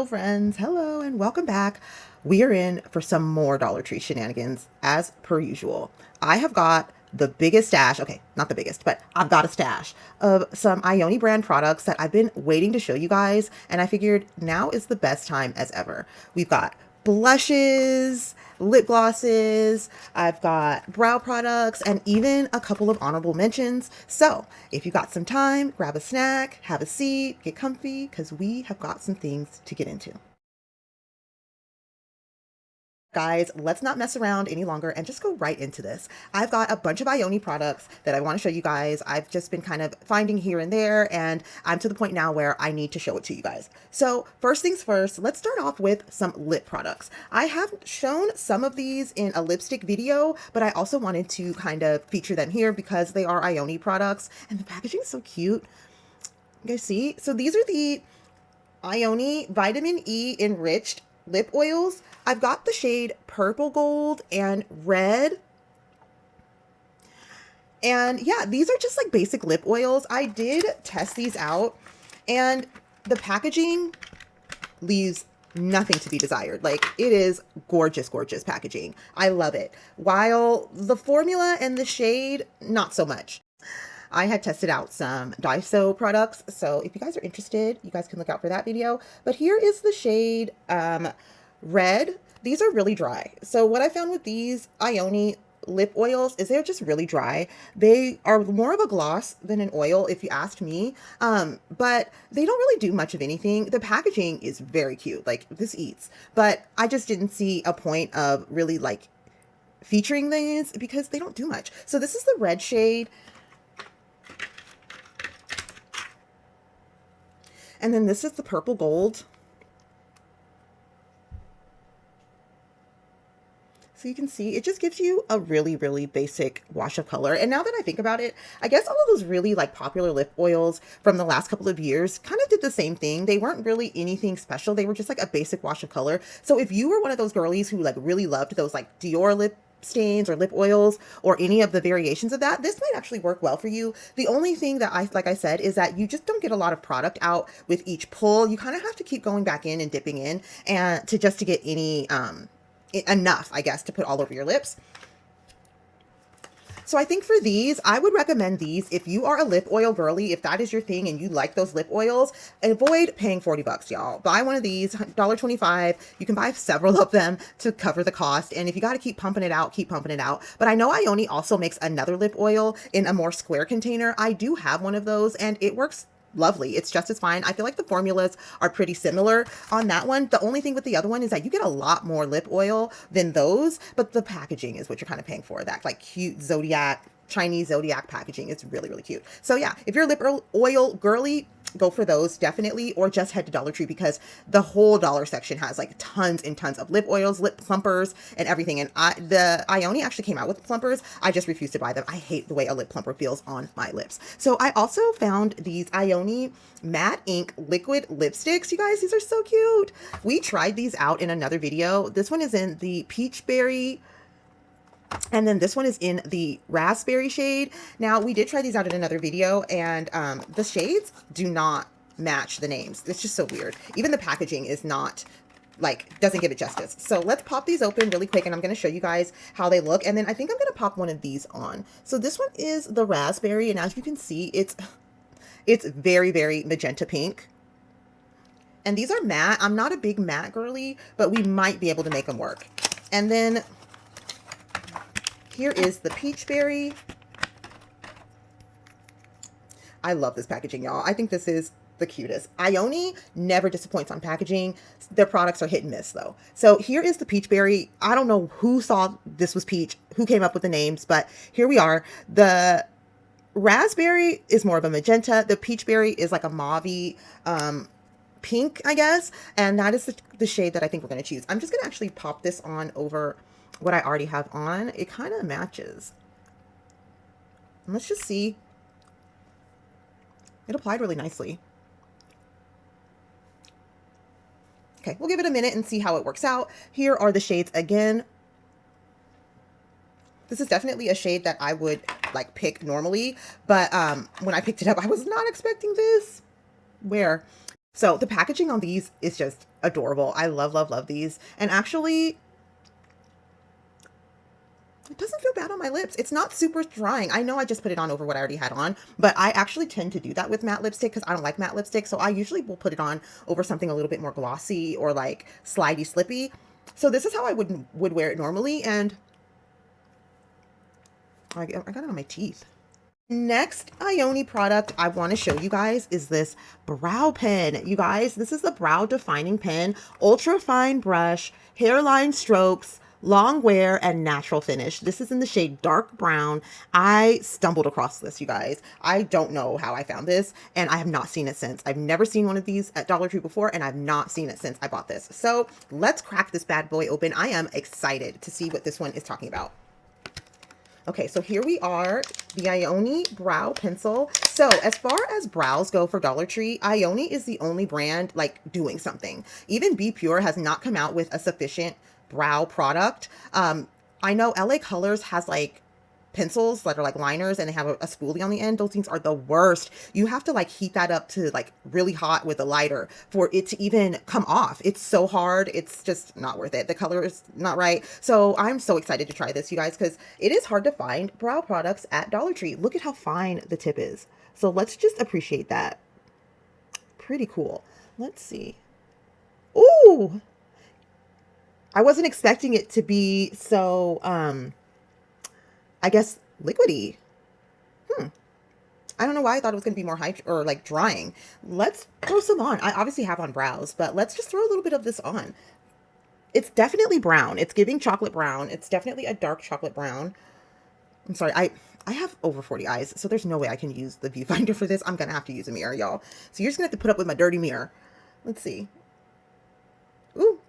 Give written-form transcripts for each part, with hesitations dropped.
Hello friends, hello and welcome back. We are in for some more Dollar Tree shenanigans as per usual. I have got the biggest stash, okay, not the biggest, but I've got a stash of some Ioni brand products that I've been waiting to show you guys, and I figured now is the best time as ever. We've got blushes, lip glosses, I've got brow products, and even a couple of honorable mentions. So if you got some time, grab a snack, have a seat, get comfy, because we have got some things to get into. Guys, let's not mess around any longer and just go right into this. I've got a bunch of Ioni products that I want to show you guys. I've just been kind of finding here and there, and I'm to the point now where I need to show it to you guys. So first things first, let's start off with some lip products. I have shown some of these in a lipstick video, but I also wanted to kind of feature them here because they are Ioni products, and the packaging is so cute. You guys see? So these are the Ioni Vitamin E Enriched Lip Oils. I've got the shade Purple Gold and Red. And yeah, these are just like basic lip oils. I did test these out, and the packaging leaves nothing to be desired. Like, it is gorgeous, gorgeous packaging. I love it. While the formula and the shade, not so much. I had tested out some Daiso products, so if you guys are interested, you guys can look out for that video. But here is the shade Red. These are really dry. So what I found with these Ioni lip oils is they're just really dry. They are more of a gloss than an oil, if you asked me, but they don't really do much of anything. The packaging is very cute, like this eats, but I just didn't see a point of really like featuring these because they don't do much. So this is the red shade. And then this is the purple gold. So you can see it just gives you a really, really basic wash of color. And now that I think about it, I guess all of those really like popular lip oils from the last couple of years kind of did the same thing. They weren't really anything special. They were just like a basic wash of color. So if you were one of those girlies who like really loved those like Dior lip stains or lip oils or any of the variations of that, this might actually work well for you. The only thing that like I said, is that you just don't get a lot of product out with each pull. You kind of have to keep going back in and dipping in and to get any, enough, I guess, to put all over your lips. So I think for these, I would recommend these if you are a lip oil girly, if that is your thing and you like those lip oils. Avoid paying 40 bucks, y'all. Buy one of these, $1.25. You can buy several of them to cover the cost. And if you got to keep pumping it out, keep pumping it out. But I know Ioni also makes another lip oil in a more square container. I do have one of those and it works lovely. It's just as fine. I feel like the formulas are pretty similar on that one. The only thing with the other one is that you get a lot more lip oil than those, but the packaging is what you're kind of paying for. That like cute Zodiac, Chinese Zodiac packaging. It's really, really cute. So yeah, if you're a lip oil girly, go for those definitely, or just head to Dollar Tree because the whole dollar section has like tons and tons of lip oils, lip plumpers, and everything. And the Ioni actually came out with plumpers. I just refuse to buy them. I hate the way a lip plumper feels on my lips. So I also found these Ioni matte ink liquid lipsticks. You guys, these are so cute. We tried these out in another video. This one is in the peach berry, and then this one is in the raspberry shade. Now, we did try these out in another video, and the shades do not match the names. It's just so weird. Even the packaging is not, like, doesn't give it justice. So let's pop these open really quick, and I'm going to show you guys how they look. And then I think I'm going to pop one of these on. So this one is the raspberry, and as you can see, it's very, very magenta pink. And these are matte. I'm not a big matte girly, but we might be able to make them work. And then here is the peach berry. I love this packaging, y'all. I think this is the cutest. Ioni never disappoints on packaging. Their products are hit and miss though. So here is the peach berry. I don't know who saw this was peach, who came up with the names, but here we are. The raspberry is more of a magenta. The peach berry is like a mauve pink, I guess. And that is the shade that I think we're going to choose. I'm just going to actually pop this on over what I already have on. It kind of matches. And let's just see. It applied really nicely. Okay, we'll give it a minute and see how it works out. Here are the shades again. This is definitely a shade that I would like pick normally, but when I picked it up, I was not expecting this. Where? So the packaging on these is just adorable. I love, love, love these. And actually, it doesn't feel bad on my lips. It's not super drying. I know I just put it on over what I already had on, but I actually tend to do that with matte lipstick because I don't like matte lipstick. So I usually will put it on over something a little bit more glossy or like slidey slippy. So this is how I would wear it normally. And I got it on my teeth. Next Ioni product I want to show you guys is this brow pen. You guys, this is the brow defining pen, ultra fine brush, hairline strokes, long wear, and natural finish. This is in the shade dark brown. I stumbled across this, you guys. I don't know how I found this, and I have not seen it since. I've never seen one of these at Dollar Tree before, and I've not seen it since I bought this. So let's crack this bad boy open. I am excited to see what this one is talking about. Okay, so here we are, the Ioni brow pencil. So as far as brows go for Dollar Tree, Ioni is the only brand like doing something. Even Be Pure has not come out with a sufficient brow product. I know LA Colors has like pencils that are like liners and they have a spoolie on the end. Those things are the worst. You have to like heat that up to like really hot with a lighter for it to even come off. It's so hard. It's just not worth it. The color is not right. So I'm so excited to try this, you guys, because it is hard to find brow products at Dollar Tree. Look at how fine the tip is. So let's just appreciate that. Pretty cool. Let's see. Ooh, I wasn't expecting it to be so, I guess liquidy. I don't know why I thought it was going to be more hyped or like drying. Let's throw some on. I obviously have on brows, but let's just throw a little bit of this on. It's definitely brown. It's giving chocolate brown. It's definitely a dark chocolate brown. I'm sorry. I have over 40 eyes, so there's no way I can use the viewfinder for this. I'm going to have to use a mirror, y'all. So you're just going to have to put up with my dirty mirror. Let's see. Ooh.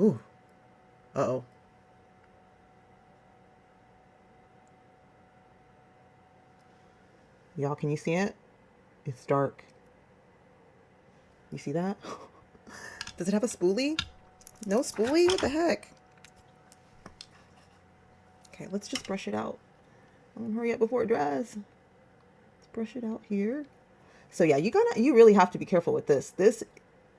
Ooh. Uh-oh. Y'all, can you see it? It's dark. You see that? Does it have a spoolie? No spoolie? What the heck? Okay, let's just brush it out. Hurry up before it dries. Let's brush it out here. So yeah, you really have to be careful with this. This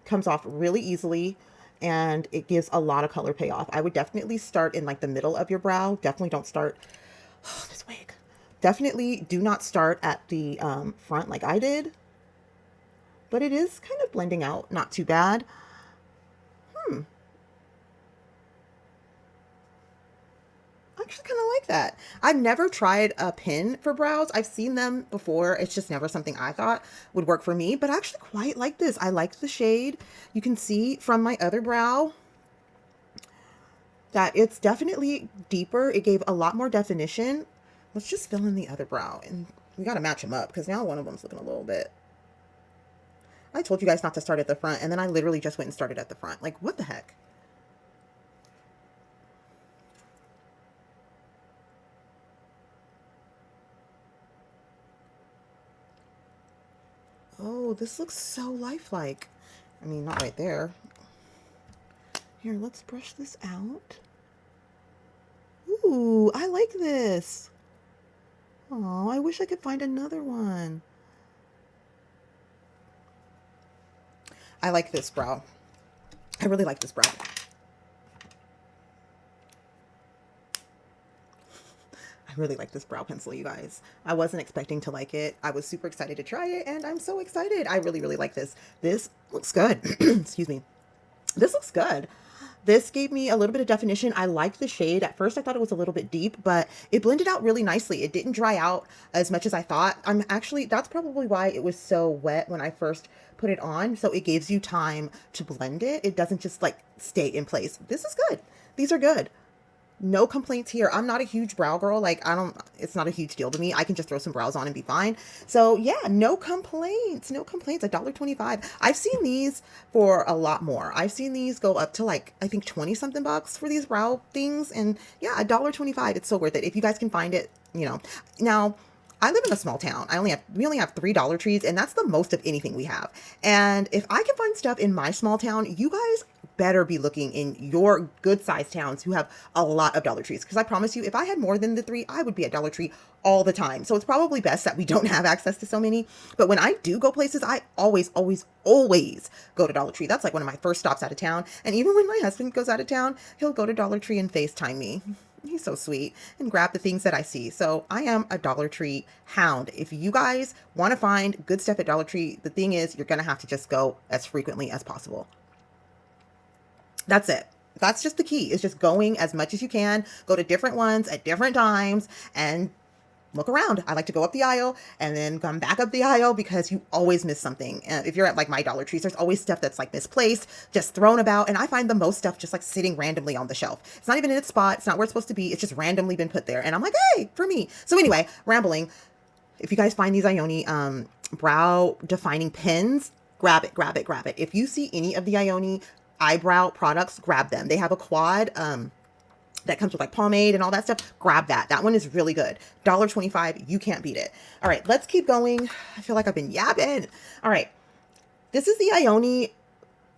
comes off really easily and it gives a lot of color payoff. I would definitely start in like the middle of your brow. Definitely don't start, oh, this wig. Definitely do not start at the front like I did, but it is kind of blending out. Not too bad. I actually kind of like that. I've never tried a pen for brows. I've seen them before. It's just never something I thought would work for me, but I actually quite like this. I like the shade. You can see from my other brow that it's definitely deeper. It gave a lot more definition. Let's just fill in the other brow, and we got to match them up because now one of them's looking a little bit. I told you guys not to start at the front, and then I literally just went and started at the front. Like, what the heck? Oh, this looks so lifelike. I mean, not right there. Here, let's brush this out. Ooh, I like this. Oh, I wish I could find another one. I like this brow. I really like this brow. I really like this brow pencil, you guys. I wasn't expecting to like it. I was super excited to try it, and I'm so excited. I really, really like this. This looks good. Excuse me. This looks good. This gave me a little bit of definition. I liked the shade. At first, I thought it was a little bit deep, but it blended out really nicely. It didn't dry out as much as I thought. That's probably why it was so wet when I first put it on. So it gives you time to blend it. It doesn't just like stay in place. This is good. These are good. No complaints here. I'm not a huge brow girl. Like, it's not a huge deal to me. I can just throw some brows on and be fine. So yeah, no complaints. No complaints. $1.25. I've seen these for a lot more. I've seen these go up to like, I think 20 something bucks for these brow things. And yeah, $1.25. It's so worth it. If you guys can find it, you know. Now, I live in a small town. We only have 3 Dollar Trees, and that's the most of anything we have. And if I can find stuff in my small town, you guys better be looking in your good size towns who have a lot of Dollar Trees. Because I promise you, if I had more than the 3, I would be at Dollar Tree all the time. So it's probably best that we don't have access to so many. But when I do go places, I always, always, always go to Dollar Tree. That's like one of my first stops out of town. And even when my husband goes out of town, he'll go to Dollar Tree and FaceTime me. He's so sweet, and grab the things that I see. So I am a Dollar Tree hound. If you guys want to find good stuff at Dollar Tree, the thing is, you're going to have to just go as frequently as possible. That's it. That's just the key. It's just going as much as you can, go to different ones at different times, and look around. I like to go up the aisle and then come back up the aisle because you always miss something. If you're at like my Dollar Trees, there's always stuff that's like misplaced, just thrown about. And I find the most stuff just like sitting randomly on the shelf. It's not even in its spot. It's not where it's supposed to be. It's just randomly been put there. And I'm like, hey, for me. So anyway, rambling. If you guys find these Ioni brow defining pens, grab it, grab it, grab it. If you see any of the Ioni eyebrow products, grab them. They have a quad, that comes with like pomade and all that stuff. Grab that. That one is really good. $1.25. You can't beat it. All right, let's keep going. I feel like I've been yapping. All right. This is the Ioni.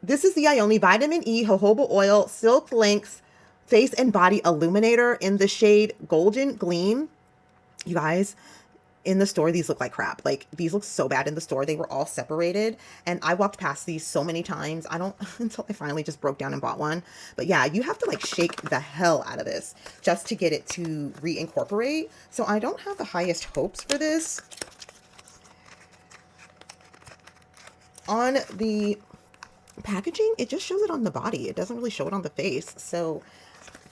This is the Ioni Vitamin E Jojoba Oil Silk Length Face and Body Illuminator in the shade Golden Gleam. You guys, in the store, these look like crap. Like, these look so bad in the store. They were all separated, and I walked past these so many times. Until I finally just broke down and bought one. But yeah, you have to like shake the hell out of this just to get it to reincorporate. So I don't have the highest hopes for this. On the packaging, it just shows it on the body. It doesn't really show it on the face. So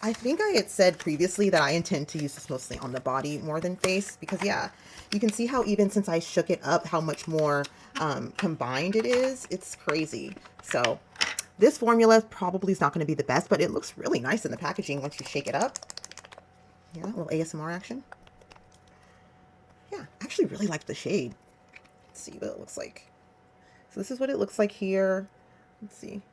I think I had said previously that I intend to use this mostly on the body more than face, because yeah, you can see how even since I shook it up, how much more combined it is. It's crazy. So this formula probably is not going to be the best, but it looks really nice in the packaging once you shake it up. Yeah, a little ASMR action. Yeah, I actually really like the shade. Let's see what it looks like. So this is what it looks like here. Let's see.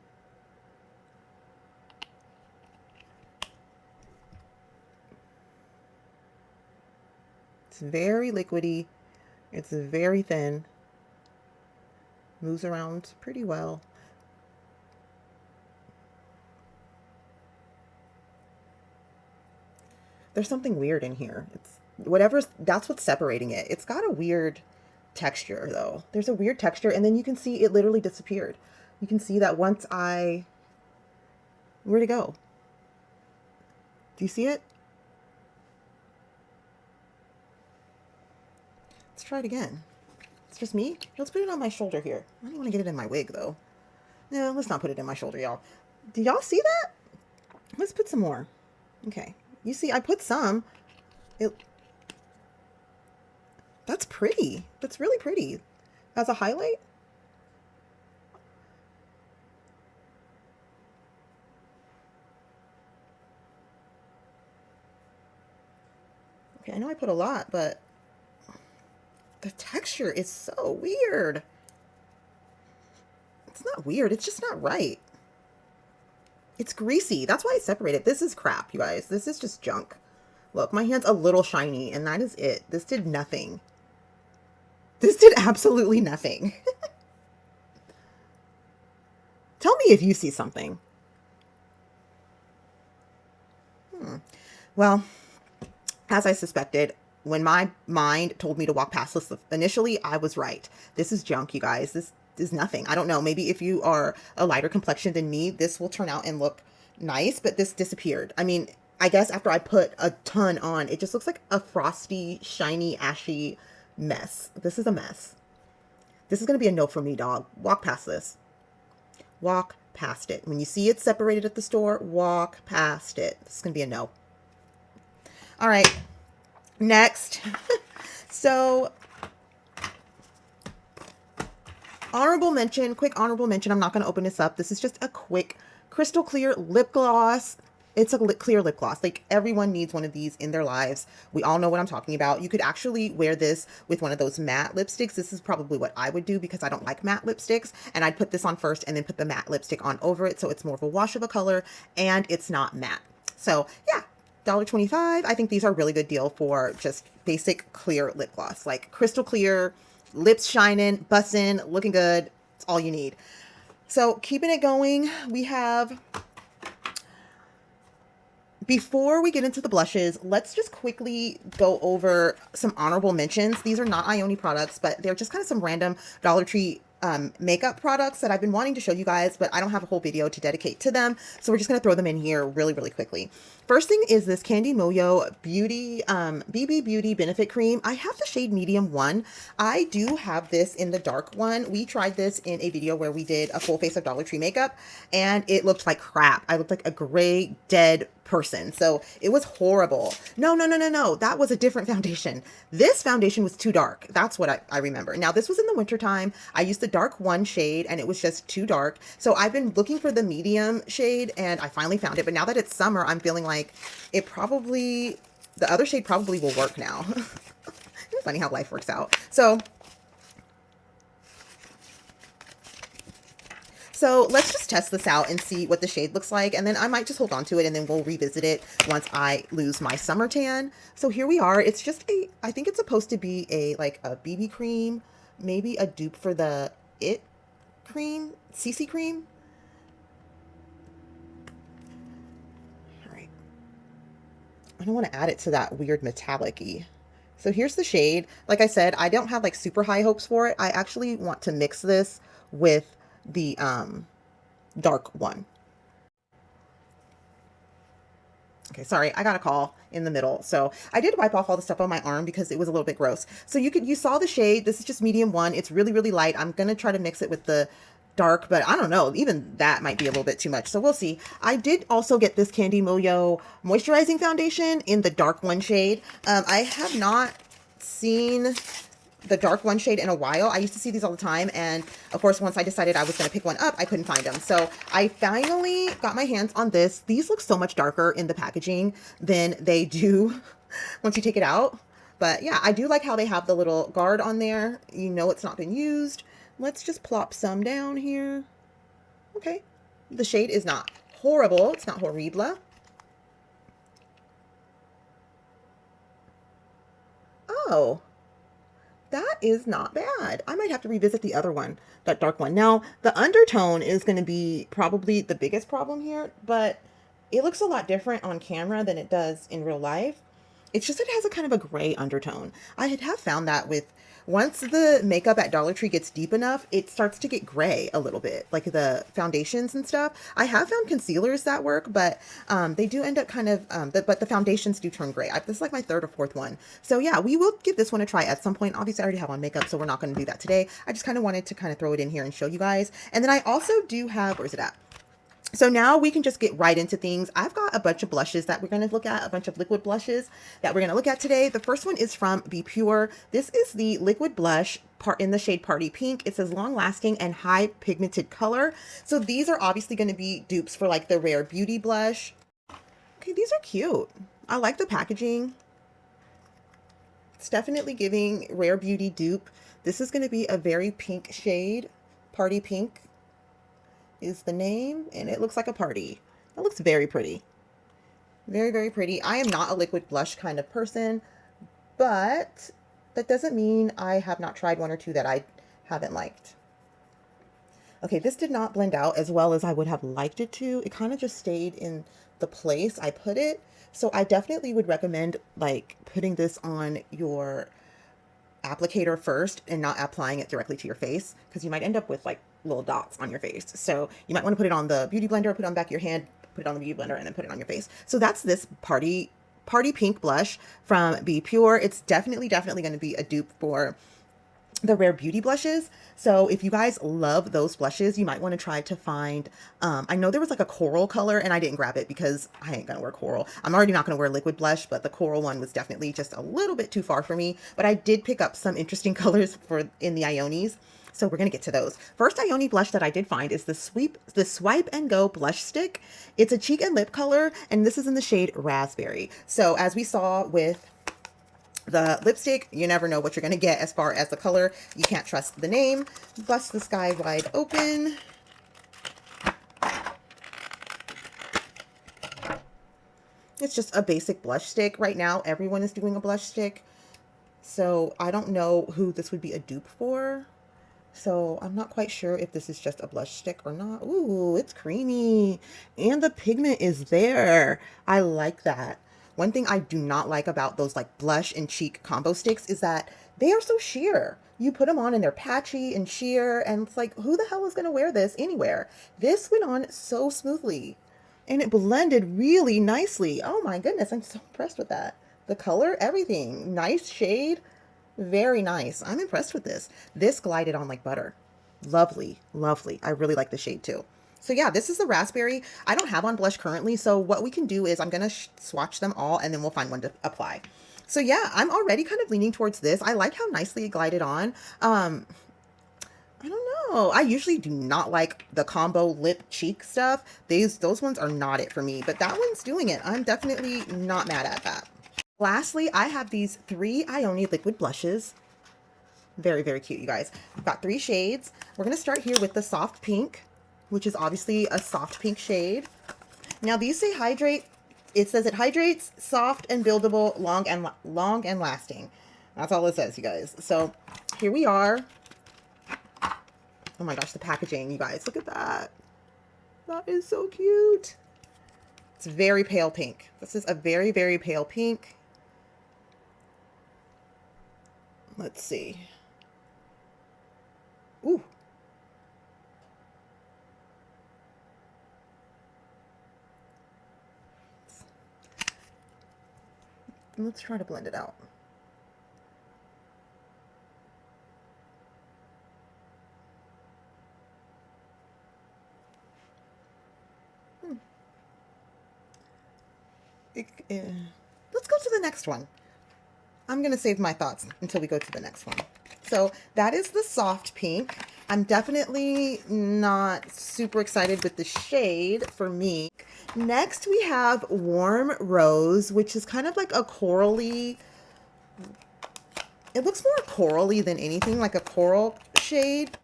It's very liquidy. It's very thin. Moves around pretty well. There's something weird in here. That's what's separating it. It's got a weird texture though. There's a weird texture, and then you can see it literally disappeared. You can see that where'd it go? Do you see it? Let's try it again. It's just me. Let's put it on my shoulder here. I don't want to get it in my wig though. No, let's not put it in my shoulder, y'all. Did y'all see that? Let's put some more. Okay. You see, I put some. That's pretty. That's really pretty. As a highlight. Okay, I know I put a lot, but the texture is so weird. It's not weird. It's just not right. It's greasy. That's why I separated. This is crap, you guys. This is just junk. Look, my hand's a little shiny, and that is it. This did nothing. This did absolutely nothing. Tell me if you see something. Well, as I suspected, when my mind told me to walk past this initially, I was right. This is junk, you guys. This is nothing. I don't know. Maybe if you are a lighter complexion than me, this will turn out and look nice, but this disappeared. I mean, I guess after I put a ton on, it just looks like a frosty, shiny, ashy mess. This is a mess. This is going to be a no for me, dog. Walk past this. Walk past it. When you see it separated at the store, walk past it. This is going to be a no. All right. Next. So, honorable mention, quick honorable mention. I'm not going to open this up. This is just a quick crystal clear lip gloss. It's a clear lip gloss. Like, everyone needs one of these in their lives. We all know what I'm talking about. You could actually wear this with one of those matte lipsticks. This is probably what I would do because I don't like matte lipsticks. And I'd put this on first and then put the matte lipstick on over it. So it's more of a wash of a color and it's not matte. So yeah, $1.25. I think these are a really good deal for just basic clear lip gloss. Like crystal clear, lips shining, bussin', looking good. It's all you need. So keeping it going, we have, before we get into the blushes, let's just quickly go over some honorable mentions. These are not Ioni products, but they're just kind of some random Dollar Tree makeup products that I've been wanting to show you guys, but I don't have a whole video to dedicate to them. So we're just going to throw them in here really, really quickly. First thing is this Candy Moyo Beauty BB Beauty Benefit Cream. I have the shade medium 1. I do have this in the dark one. We tried this in a video where we did a full face of Dollar Tree makeup, and it looked like crap. I looked like a gray, dead person. So it was horrible. No. That was a different foundation. This foundation was too dark. That's what I remember. Now, this was in the wintertime. I used the dark 1 shade, and it was just too dark. So I've been looking for the medium shade, and I finally found it. But now that it's summer, I'm feeling like it probably, the other shade probably will work now. It's funny how life works out. So let's just test this out and see what the shade looks like. And then I might just hold on to it, and then we'll revisit it once I lose my summer tan. So here we are. It's just I think it's supposed to be like a BB cream, maybe a dupe for the It cream, CC cream. All right. I don't want to add it to that weird metallic-y. So here's the shade. Like I said, I don't have like super high hopes for it. I actually want to mix this with the dark one. Okay, sorry, I got a call in the middle. So I did wipe off all the stuff on my arm because it was a little bit gross. So you saw the shade. This is just medium 1. It's really, really light. I'm going to try to mix it with the dark, but I don't know. Even that might be a little bit too much. So we'll see. I did also get this Candy Moyo moisturizing foundation in the dark 1 shade. I have not seen the dark 1 shade in a while. I used to see these all the time, and of course once I decided I was going to pick one up, I couldn't find them. So I finally got my hands on this. These look so much darker in the packaging than they do once you take it out. But yeah, I do like how they have the little guard on there. You know it's not been used. Let's just plop some down here. Okay, the shade is not horrible. It's not horrible. Oh, that is not bad. I might have to revisit the other one, that dark one. Now, the undertone is going to be probably the biggest problem here, but it looks a lot different on camera than it does in real life. It's just, it has a kind of a gray undertone. I have found that with, once the makeup at Dollar Tree gets deep enough, it starts to get gray a little bit, like the foundations and stuff. I have found concealers that work, but they do end up kind of, but the foundations do turn gray. This is like my 3rd or 4th one. So yeah, we will give this one a try at some point. Obviously, I already have on makeup, so we're not going to do that today. I just kind of wanted to kind of throw it in here and show you guys. And then I also do have, where's it at? So now we can just get right into things. I've got a bunch of blushes that we're going to look at, a bunch of liquid blushes that we're going to look at today. The first one is from Be Pure. This is the liquid blush in the shade Party Pink. It says long lasting and high pigmented color. So these are obviously going to be dupes for like the Rare Beauty blush. Okay, these are cute. I like the packaging. It's definitely giving Rare Beauty dupe. This is going to be a very pink shade. Party Pink is the name, and it looks like a party. It looks very pretty. Very, very pretty. I am not a liquid blush kind of person, but that doesn't mean I have not tried one or two that I haven't liked. Okay, this did not blend out as well as I would have liked it to. It kind of just stayed in the place I put it. So I definitely would recommend like putting this on your applicator first and not applying it directly to your face, because you might end up with like little dots on your face. So you might want to put it on the beauty blender, put it on the back of your hand, put it on the beauty blender, and then put it on your face. So that's this Party Pink blush from Be Pure. It's definitely going to be a dupe for the Rare Beauty blushes. So if you guys love those blushes, you might want to try to find, I know there was like a coral color, and I didn't grab it because I ain't gonna wear coral. I'm already not gonna wear liquid blush, but the coral one was definitely just a little bit too far for me. But I did pick up some interesting colors in the Ionis. So we're going to get to those. First Ioni blush that I did find is the Swipe and Go blush stick. It's a cheek and lip color, and this is in the shade Raspberry. So as we saw with the lipstick, you never know what you're going to get as far as the color. You can't trust the name. Bust the sky wide open. It's just a basic blush stick. Right now, everyone is doing a blush stick. So I don't know who this would be a dupe for. So I'm not quite sure if this is just a blush stick or not. Ooh, it's creamy. And the pigment is there. I like that. One thing I do not like about those like blush and cheek combo sticks is that they are so sheer. You put them on and they're patchy and sheer, and it's like, who the hell is going to wear this anywhere? This went on so smoothly and it blended really nicely. Oh my goodness, I'm so impressed with that. The color, everything. Nice shade. Very nice. I'm impressed with this. This glided on like butter. Lovely, lovely. I really like the shade too. So yeah, this is the raspberry. I don't have on blush currently, so what we can do is I'm going to swatch them all and then we'll find one to apply. So yeah, I'm already kind of leaning towards this. I like how nicely it glided on. I don't know. I usually do not like the combo lip cheek stuff. Those ones are not it for me, but that one's doing it. I'm definitely not mad at that. Lastly, I have these 3 Ioni liquid blushes. Very, very cute, you guys. I've got 3 shades. We're going to start here with the soft pink, which is obviously a soft pink shade. Now, these say hydrate. It says it hydrates, soft and buildable, long and lasting. That's all it says, you guys. So here we are. Oh my gosh, the packaging, you guys. Look at that. That is so cute. It's very pale pink. This is a very, very pale pink. Let's see. Ooh. Let's try to blend it out. Let's go to the next one. I'm going to save my thoughts until we go to the next one. So that is the soft pink. I'm definitely not super excited with the shade for me. Next, we have Warm Rose, which is kind of like a corally. It looks more corally than anything, like a coral shade.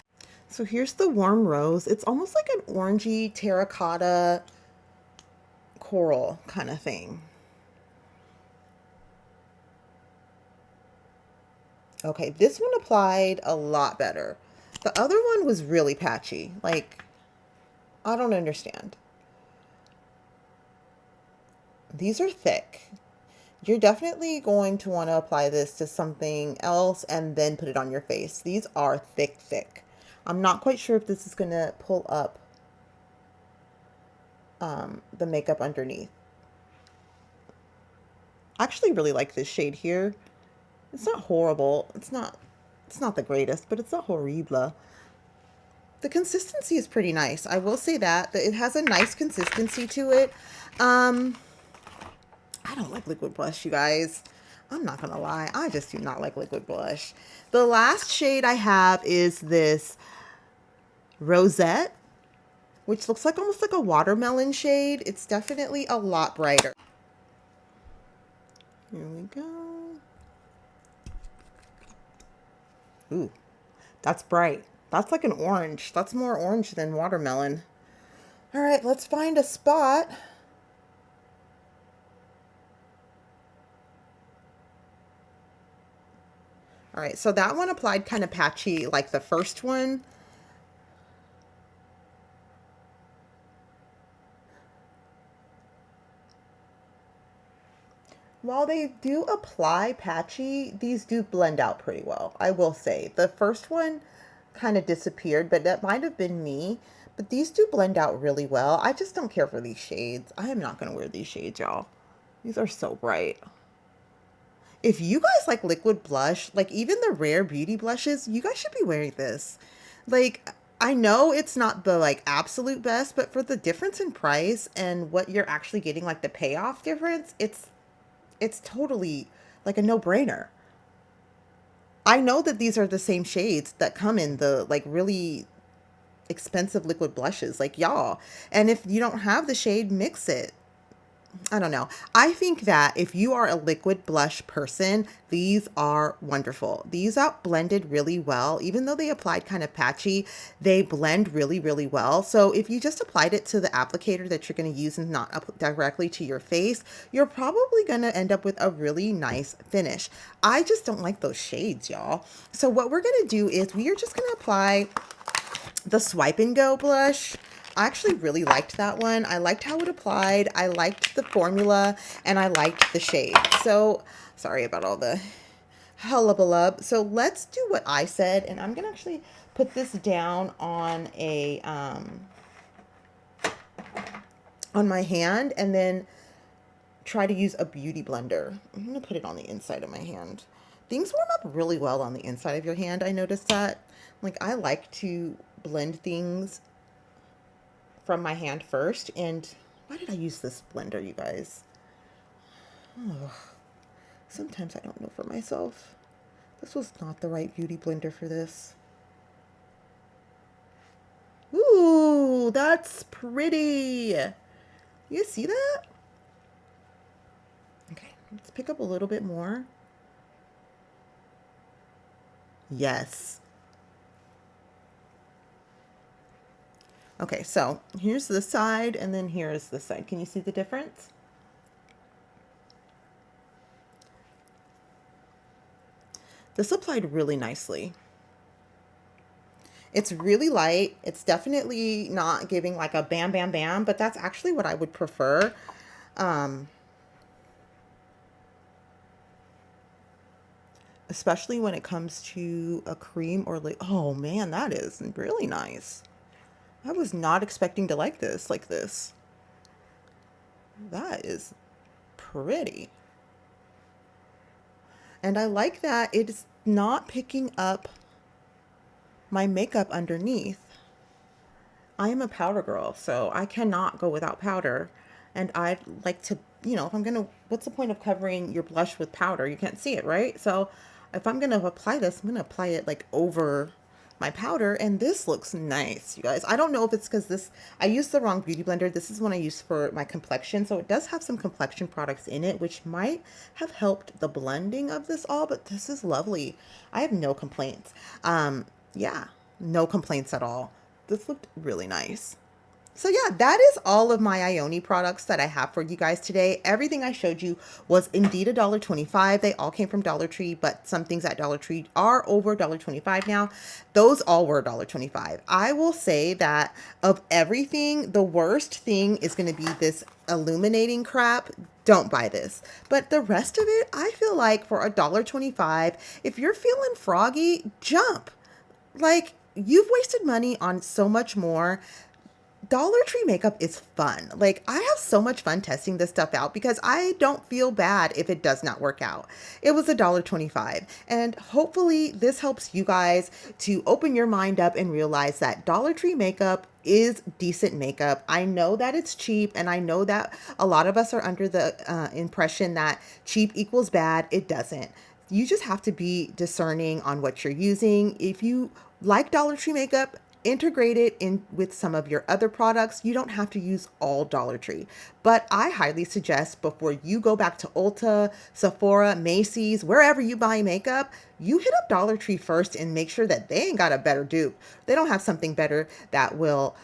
So here's the Warm Rose. It's almost like an orangey terracotta coral kind of thing. Okay, this one applied a lot better. The other one was really patchy. Like, I don't understand. These are thick. You're definitely going to want to apply this to something else and then put it on your face. These are thick, thick. I'm not quite sure if this is going to pull up the makeup underneath. I actually really like this shade here. It's not horrible. It's not the greatest, but it's not horrible. The consistency is pretty nice. I will say that it has a nice consistency to it. I don't like liquid blush, you guys. I'm not gonna lie. I just do not like liquid blush. The last shade I have is this Rosette, which looks like almost like a watermelon shade. It's definitely a lot brighter. Here we go. Ooh, that's bright. That's like an orange. That's more orange than watermelon. All right, let's find a spot. All right, so that one applied kind of patchy like the first one. While they do apply patchy, these do blend out pretty well, I will say. The first one kind of disappeared, but that might have been me. But these do blend out really well. I just don't care for these shades. I am not going to wear these shades, y'all. These are so bright. If you guys like liquid blush, like even the Rare Beauty blushes, you guys should be wearing this. Like, I know it's not the like absolute best, but for the difference in price and what you're actually getting, like the payoff difference, it's totally like a no-brainer. I know that these are the same shades that come in the like really expensive liquid blushes, like y'all. And if you don't have the shade, mix it. I don't know. I think that if you are a liquid blush person, these are wonderful. These out blended really well. Even though they applied kind of patchy, they blend really, really well. So if you just applied it to the applicator that you're going to use and not directly to your face, you're probably going to end up with a really nice finish. I just don't like those shades, y'all. So what we're going to do is we are just going to apply the Swipe and Go blush. I actually really liked that one. I liked how it applied. I liked the formula and I liked the shade. So sorry about all the hullabaloo. So let's do what I said, and I'm gonna actually put this down on a on my hand and then try to use a beauty blender. I'm gonna put it on the inside of my hand. Things warm up really well on the inside of your hand. I noticed that. Like, I like to blend things from my hand first. And why did I use this blender, you guys? Oh, sometimes I don't know for myself. This was not the right beauty blender for this. Ooh, that's pretty. You see that? Okay, let's pick up a little bit more. Yes. Okay, so here's the side and then here's the side. Can you see the difference? This applied really nicely. It's really light. It's definitely not giving like a bam, bam, bam, but that's actually what I would prefer. Especially when it comes to a cream or like, oh man, that is really nice. I was not expecting to like this like this. That is pretty. And I like that it's not picking up my makeup underneath. I am a powder girl, so I cannot go without powder. And I'd like to, you know, if I'm gonna, what's the point of covering your blush with powder? You can't see it, right? So if I'm gonna apply this, I'm gonna apply it like over my powder, and this looks nice, you guys. I don't know if it's because this, I used the wrong beauty blender. This is one I used for my complexion, so it does have some complexion products in it, which might have helped the blending of this all, but this is lovely. I have no complaints. Yeah, no complaints at all. This looked really nice. So yeah, that is all of my Ioni products that I have for you guys today. Everything I showed you was indeed $1.25. They all came from Dollar Tree, but some things at Dollar Tree are over $1.25 now. Those all were $1.25. I will say that of everything, the worst thing is going to be this illuminating crap. Don't buy this. But the rest of it, I feel like for $1.25, if you're feeling froggy, jump. Like, you've wasted money on so much more. Dollar Tree makeup is fun. Like, I have so much fun testing this stuff out because I don't feel bad if it does not work out. It was $1.25. And hopefully this helps you guys to open your mind up and realize that Dollar Tree makeup is decent makeup. I know that it's cheap, and I know that a lot of us are under the impression that cheap equals bad. It doesn't. You just have to be discerning on what you're using. If you like Dollar Tree makeup, integrate it in with some of your other products. You don't have to use all Dollar Tree, but I highly suggest before you go back to Ulta, Sephora, Macy's, wherever you buy makeup, you hit up Dollar Tree first and make sure that they ain't got a better dupe. They don't have something better that will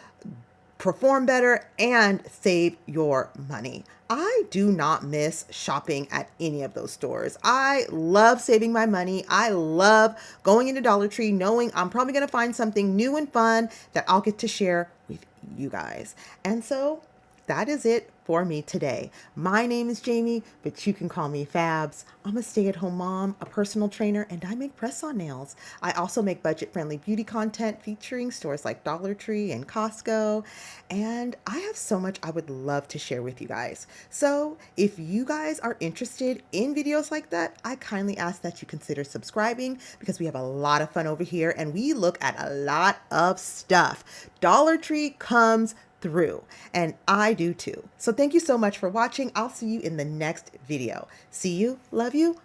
perform better and save your money. I do not miss shopping at any of those stores. I love saving my money. I love going into Dollar Tree knowing I'm probably going to find something new and fun that I'll get to share with you guys. And so that is it for me today. My name is Jamie, but you can call me Fabs. I'm a stay-at-home mom, a personal trainer, and I make press-on nails. I also make budget-friendly beauty content featuring stores like Dollar Tree and Costco, and I have so much I would love to share with you guys. So if you guys are interested in videos like that, I kindly ask that you consider subscribing because we have a lot of fun over here and we look at a lot of stuff. Dollar Tree comes through, and I do too. So thank you so much for watching. I'll see you in the next video. See you, love you,